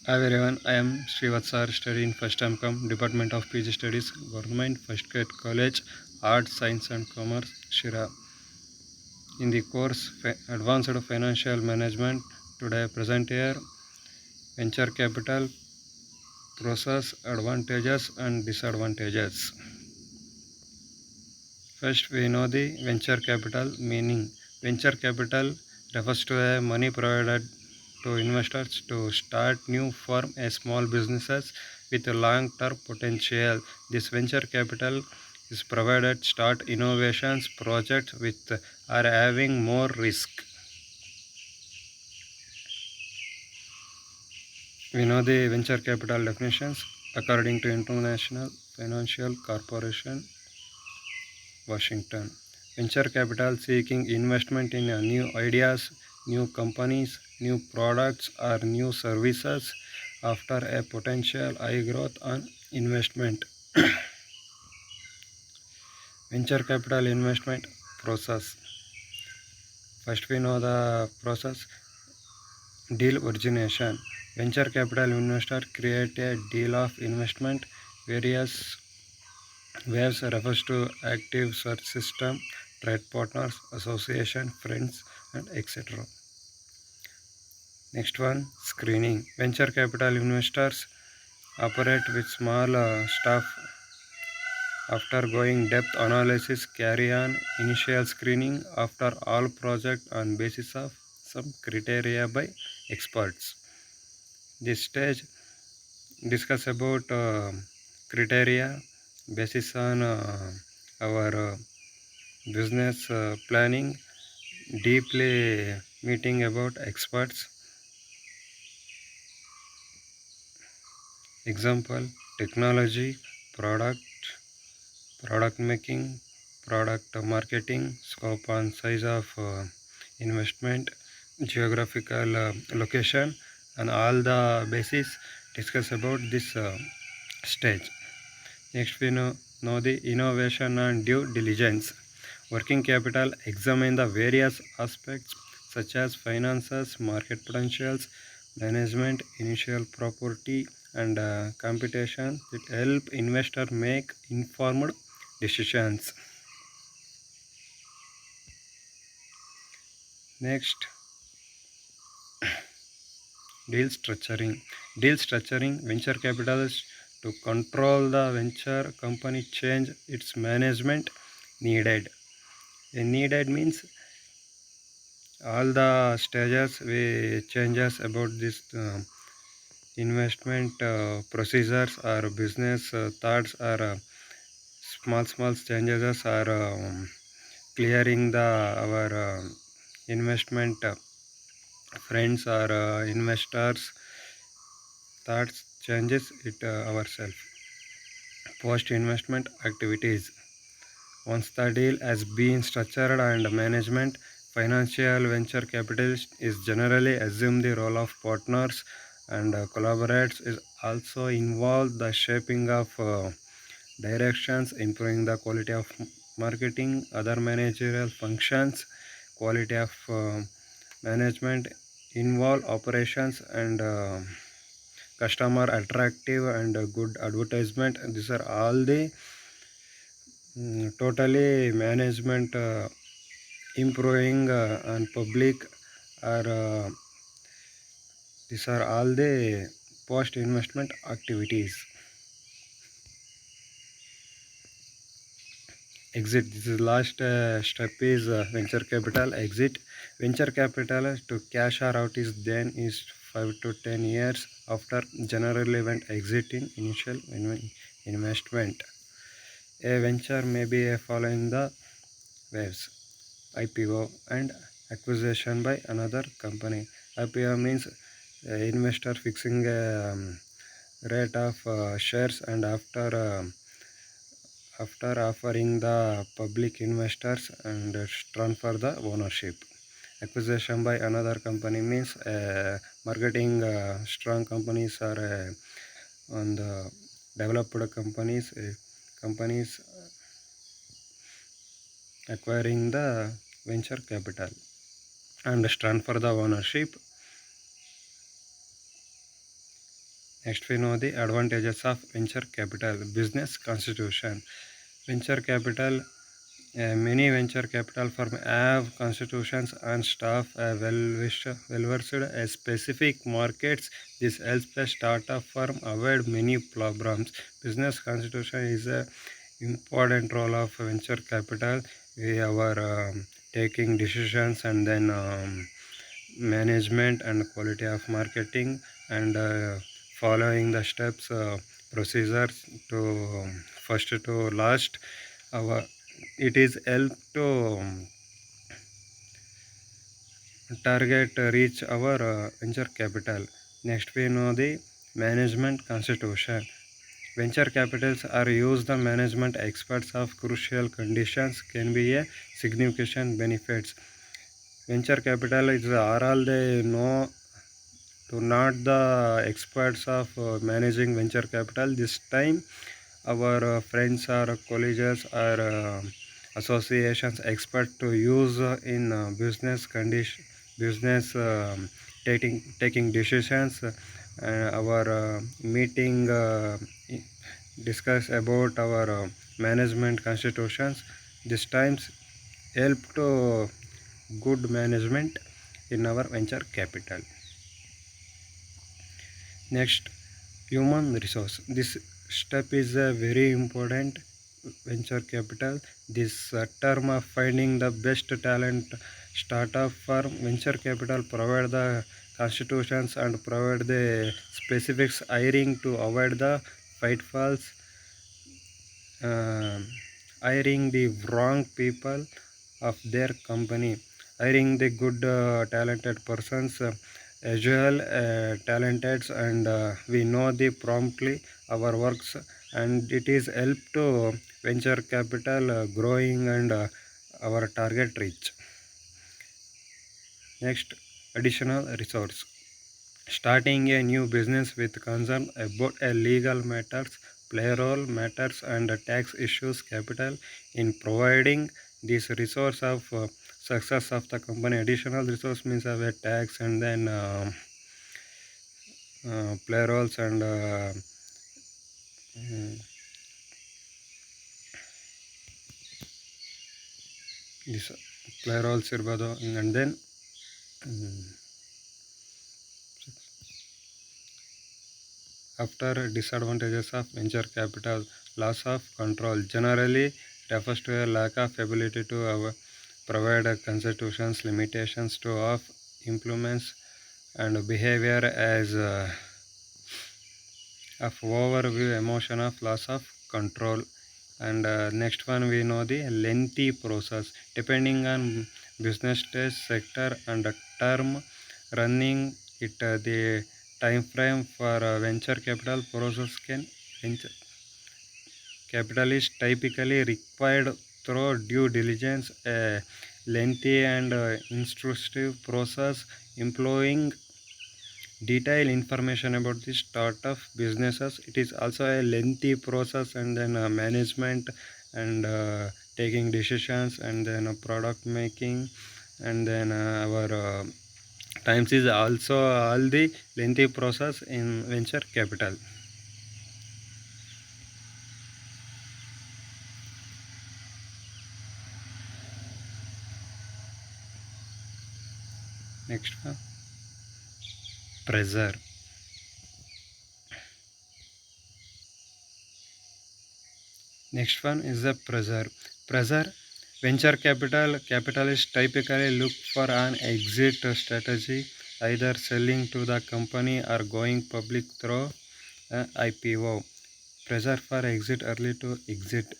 Hi everyone, I am Srivatsar, studying first MCom, Department of PG Studies, Government First Grade College, Arts, Science and Commerce, Shira. In the course Advanced Financial Management, today I present here Venture Capital, Process, Advantages and Disadvantages. First we know the Venture Capital meaning. Venture Capital refers to a money provided to investors to start new firm a small businesses with a long-term potential. This venture capital is provided start innovations projects with are having more risk. We know the venture capital definitions according to International Financial Corporation, Washington. Venture capital seeking investment in new ideas, new companies, new products or new services after a potential high growth on investment. Venture capital investment process. First we know the process. Deal origination. Venture capital investor create a deal of investment. Various waves refers to active search system, trade partners, association, friends and etc. Next one, screening. Venture capital investors operate with small staff. After going depth analysis, carry on initial screening after all project on basis of some criteria by experts. This stage discuss about criteria basis on our business planning, deeply meeting about experts. Example, technology, product making, product marketing, scope and size of investment, geographical location and all the basis discuss about this stage. Next we know the innovation and due diligence. Working capital examine the various aspects such as finances, market potentials, management, initial property and computation that help investor make informed decisions. Next, deal structuring. Deal structuring venture capitalists to control the venture company change its management needed. A needed means all the stages we changes about this investment procedures or business thoughts or small changes are clearing the our investment friends or investors thoughts changes it ourselves. Post investment activities. Once the deal has been structured and management, financial venture capitalist is generally assume the role of partners and collaborates is also involved the shaping of directions, improving the quality of marketing, other managerial functions, quality of management, involve operations and customer attractive and good advertisement. These are all the totally management improving and public are these are all the post investment activities. Exit. This is last step is venture capital exit. Venture capital to cash or out is then is 5 to 10 years after generally went exit in initial investment. A venture may be a following the waves: IPO and acquisition by another company. IPO means investor fixing a rate of shares and after offering the public investors and transfer the ownership. Acquisition by another company means marketing strong companies or on the developed companies acquiring the venture capital and transfer the ownership. Next, we know the advantages of venture capital. Business constitution. Venture capital. Many venture capital firms have constitutions and staff well-versed in specific markets. This helps the startup firm avoid many problems. Business constitution is a important role of venture capital. We are taking decisions and then management and quality of marketing and following the steps procedures to first to last. Our it is help to target reach our venture capital. Next, we know the management constitution. Venture capitals are used the management experts of crucial conditions can be a significant benefits. Venture capital is are all they know to not the experts of managing venture capital. This time our friends or colleges or associations expert to use in business taking decisions. Our meeting discuss about our management constitutions. This times help to good management in our venture capital. Next, human resource. This step is very important. Venture capital. This term of finding the best talent startup firm. Venture capital provide the constitutions and provide the specifics hiring to avoid the pitfalls. Uh, Hiring the wrong people of their company, hiring the good talented persons, as well talented, and we know the promptly our works, and it is help to venture capital growing and our target reach. Next, additional resource. Starting a new business with concern about a legal matters, payroll matters, and tax issues. Capital in providing this resource of success of the company. Additional resource means of a tax and then payrolls and mm, this payrolls ಇರ್ಬೋದು and then after disadvantages of venture capital, loss of control generally refers to a lack of ability to provide constitutions, limitations to of implements and behavior as of overview emotion of loss of control. And next one we know the lengthy process depending on business stage, sector and term running it. The time frame for venture capital process can venture capital is typically required through due diligence, a lengthy and intrusive process employing detailed information about the startup businesses. It is also a lengthy process and then management and taking decisions and then product making and then our times is also all the lengthy process in venture capital. Next one, pressure. Next one is the pressure. Pressure. Venture capitalists typically look for an exit strategy, either selling to the company or going public through IPO. Pressure for exit early to exit.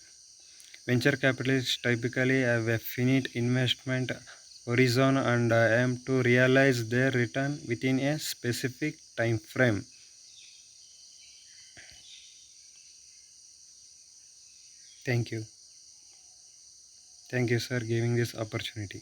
Venture capitalists typically have a finite investment horizon and aim to realize their return within a specific time frame. Thank you. Thank you, sir, giving this opportunity.